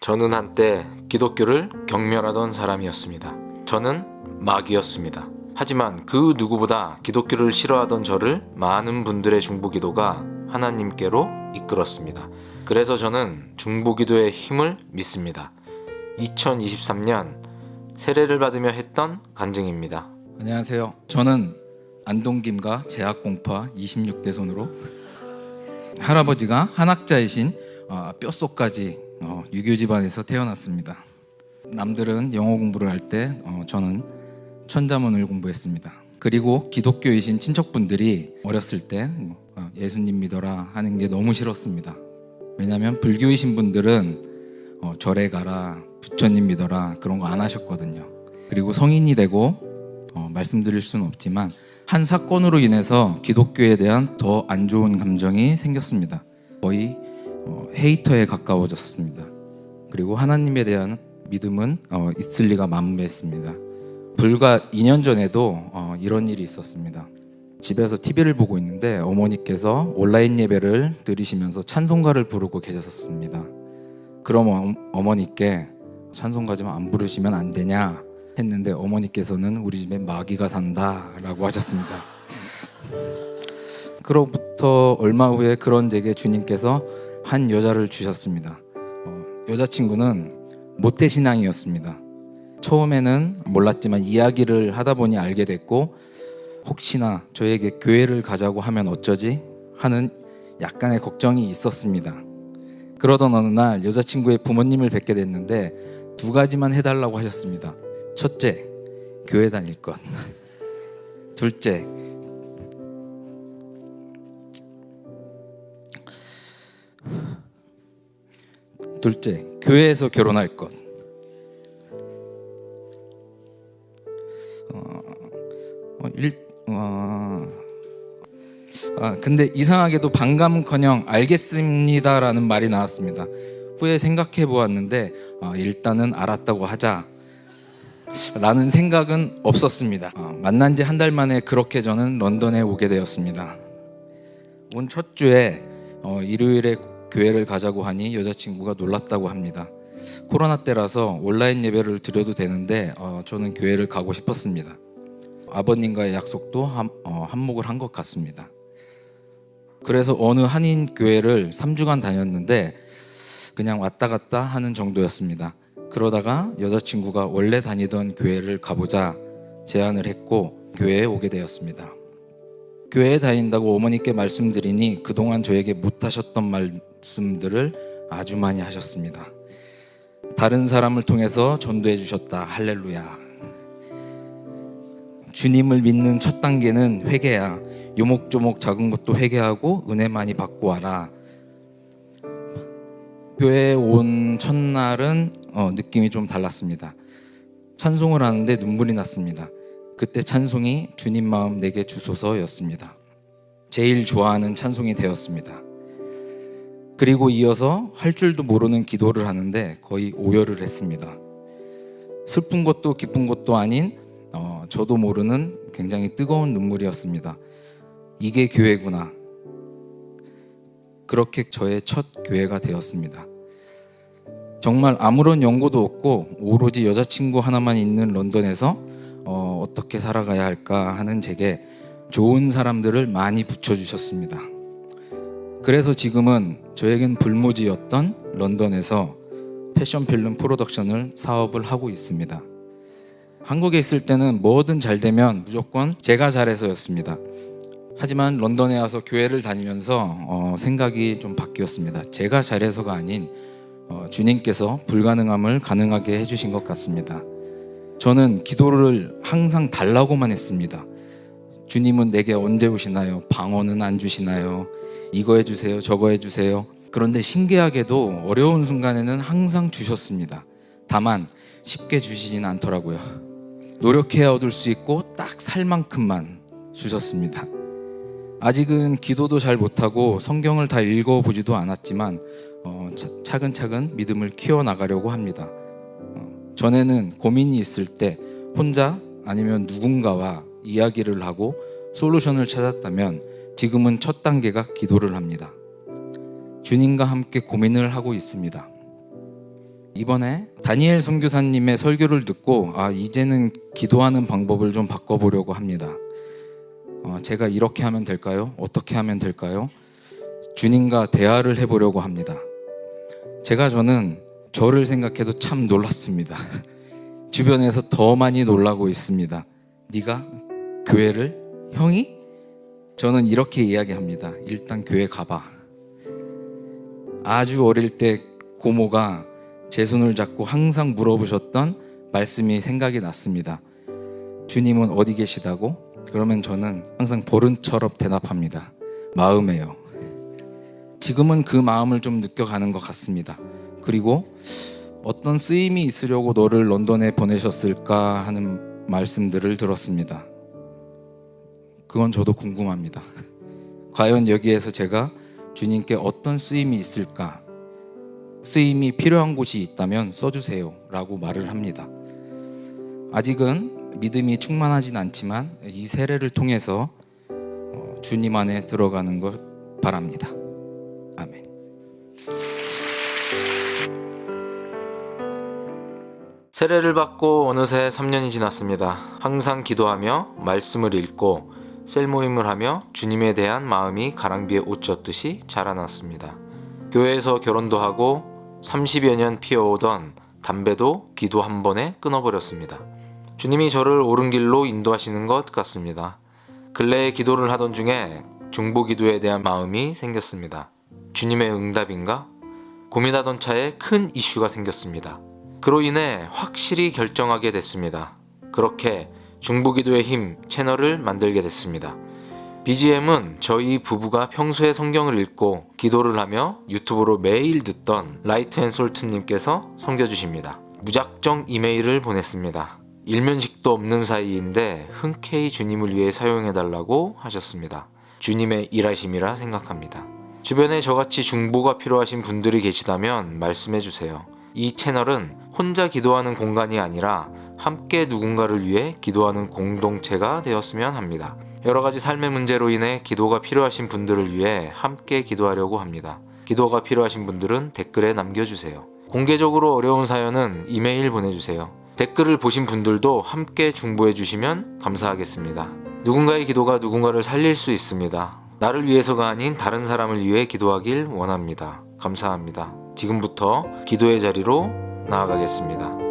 저는 한때 기독교를 경멸하던 사람이었습니다. 저는 마귀였습니다. 하지만 그 누구보다 기독교를 싫어하던 저를 많은 분들의 중보기도가 하나님께로 이끌었습니다. 그래서 저는 중보기도의 힘을 믿습니다. 2023년 세례를 받으며 했던 간증입니다. 안녕하세요. 저는 안동김가 제학공파 26대 손으로 할아버지가 한학자이신 뼛속까지 유교 집안에서 태어났습니다. 남들은 영어 공부를 할 때 저는 천자문을 공부했습니다. 그리고 기독교이신 친척분들이 어렸을 때 예수님 믿어라 하는 게 너무 싫었습니다. 왜냐하면 불교이신 분들은 절에 가라, 부처님 믿어라 그런 거 안 하셨거든요. 그리고 성인이 되고 말씀드릴 수는 없지만 한 사건으로 인해서 기독교에 대한 더 안 좋은 감정이 생겼습니다. 거의 헤이터에 가까워졌습니다. 그리고 하나님에 대한 믿음은 있을 리가 만무했습니다. 불과 2년 전에도 이런 일이 있었습니다. 집에서 TV를 보고 있는데 어머니께서 온라인 예배를 드리시면서 찬송가를 부르고 계셨습니다. 그럼 어머니께 찬송가 좀 안 부르시면 안 되냐 했는데 어머니께서는 우리 집에 마귀가 산다 라고 하셨습니다. 그로부터 얼마 후에 그런 제게 주님께서 한 여자를 주셨습니다. 여자친구는 모태신앙이었습니다. 처음에는 몰랐지만 이야기를 하다 보니 알게 됐고 혹시나 저에게 교회를 가자고 하면 어쩌지 하는 약간의 걱정이 있었습니다. 그러던 어느 날 여자친구의 부모님을 뵙게 됐는데 두 가지만 해달라고 하셨습니다. 첫째, 교회 다닐 것. 둘째, 교회에서 결혼할 것. 근데 이상하게도 반감은커녕 알겠습니다라는 말이 나왔습니다. 후에 생각해 보았는데 일단은 알았다고 하자 라는 생각은 없었습니다. 만난 지 한 달 만에 그렇게 저는 런던에 오게 되었습니다. 온 첫 주에 일요일에 교회를 가자고 하니 여자친구가 놀랐다고 합니다. 코로나 때라서 온라인 예배를 드려도 되는데 저는 교회를 가고 싶었습니다. 아버님과의 약속도 한몫을 한 것 같습니다. 그래서 어느 한인 교회를 3주간 다녔는데 그냥 왔다 갔다 하는 정도였습니다. 그러다가 여자친구가 원래 다니던 교회를 가보자 제안을 했고 교회에 오게 되었습니다. 교회에 다닌다고 어머니께 말씀드리니 그동안 저에게 못하셨던 말씀들을 아주 많이 하셨습니다. 다른 사람을 통해서 전도해 주셨다. 할렐루야. 주님을 믿는 첫 단계는 회개야. 요목조목 작은 것도 회개하고 은혜 많이 받고 와라. 교회에 온 첫날은 느낌이 좀 달랐습니다. 찬송을 하는데 눈물이 났습니다. 그때 찬송이 주님 마음 내게 주소서였습니다. 제일 좋아하는 찬송이 되었습니다. 그리고 이어서 할 줄도 모르는 기도를 하는데 거의 오열을 했습니다. 슬픈 것도 기쁜 것도 아닌 저도 모르는 굉장히 뜨거운 눈물이었습니다. 이게 교회구나. 그렇게 저의 첫 교회가 되었습니다. 정말 아무런 연고도 없고 오로지 여자친구 하나만 있는 런던에서 어떻게 살아가야 할까 하는 제게 좋은 사람들을 많이 붙여주셨습니다. 그래서 지금은 저에겐 불모지였던 런던에서 패션 필름 프로덕션을 사업을 하고 있습니다. 한국에 있을 때는 뭐든 잘 되면 무조건 제가 잘해서였습니다. 하지만 런던에 와서 교회를 다니면서 생각이 좀 바뀌었습니다. 제가 잘해서가 아닌 주님께서 불가능함을 가능하게 해주신 것 같습니다. 저는 기도를 항상 달라고만 했습니다. 주님은 내게 언제 오시나요? 방언은 안 주시나요? 이거 해주세요, 저거 해주세요. 그런데 신기하게도 어려운 순간에는 항상 주셨습니다. 다만 쉽게 주시진 않더라고요. 노력해야 얻을 수 있고 딱 살 만큼만 주셨습니다. 아직은 기도도 잘 못하고 성경을 다 읽어보지도 않았지만 차근차근 믿음을 키워나가려고 합니다. 전에는 고민이 있을 때 혼자 아니면 누군가와 이야기를 하고 솔루션을 찾았다면 지금은 첫 단계가 기도를 합니다. 주님과 함께 고민을 하고 있습니다. 이번에 다니엘 선교사님의 설교를 듣고 이제는 기도하는 방법을 좀 바꿔보려고 합니다. 제가 이렇게 하면 될까요? 어떻게 하면 될까요? 주님과 대화를 해보려고 합니다. 저는 저를 생각해도 참 놀랍습니다. 주변에서 더 많이 놀라고 있습니다. 네가 교회를? 형이? 저는 이렇게 이야기합니다. 일단 교회 가봐. 아주 어릴 때 고모가 제 손을 잡고 항상 물어보셨던 말씀이 생각이 났습니다. 주님은 어디 계시다고? 그러면 저는 항상 버른처럼 대답합니다. 마음에요. 지금은 그 마음을 좀 느껴가는 것 같습니다. 그리고 어떤 쓰임이 있으려고 너를 런던에 보내셨을까 하는 말씀들을 들었습니다. 그건 저도 궁금합니다. 과연 여기에서 제가 주님께 어떤 쓰임이 있을까? 쓰임이 필요한 곳이 있다면 써주세요 라고 말을 합니다. 아직은 믿음이 충만하진 않지만 이 세례를 통해서 주님 안에 들어가는 걸 바랍니다. 아멘. 세례를 받고 어느새 3년이 지났습니다. 항상 기도하며 말씀을 읽고 셀 모임을 하며 주님에 대한 마음이 가랑비에 옷 젖듯이 자라났습니다. 교회에서 결혼도 하고 30여 년 피어오던 담배도 기도 한 번에 끊어버렸습니다. 주님이 저를 옳은 길로 인도하시는 것 같습니다. 근래에 기도를 하던 중에 중보기도에 대한 마음이 생겼습니다. 주님의 응답인가? 고민하던 차에 큰 이슈가 생겼습니다. 그로 인해 확실히 결정하게 됐습니다. 그렇게 중보기도의 힘 채널을 만들게 됐습니다. BGM은 저희 부부가 평소에 성경을 읽고 기도를 하며 유튜브로 매일 듣던 라이트앤솔트님께서 섬겨주십니다. 무작정 이메일을 보냈습니다. 일면식도 없는 사이인데 흔쾌히 주님을 위해 사용해달라고 하셨습니다. 주님의 일하심이라 생각합니다. 주변에 저같이 중보가 필요하신 분들이 계시다면 말씀해주세요. 이 채널은 혼자 기도하는 공간이 아니라 함께 누군가를 위해 기도하는 공동체가 되었으면 합니다. 여러 가지 삶의 문제로 인해 기도가 필요하신 분들을 위해 함께 기도하려고 합니다. 기도가 필요하신 분들은 댓글에 남겨주세요. 공개적으로 어려운 사연은 이메일 보내주세요. 댓글을 보신 분들도 함께 중보해 주시면 감사하겠습니다. 누군가의 기도가 누군가를 살릴 수 있습니다. 나를 위해서가 아닌 다른 사람을 위해 기도하길 원합니다. 감사합니다. 지금부터 기도의 자리로 나아가겠습니다.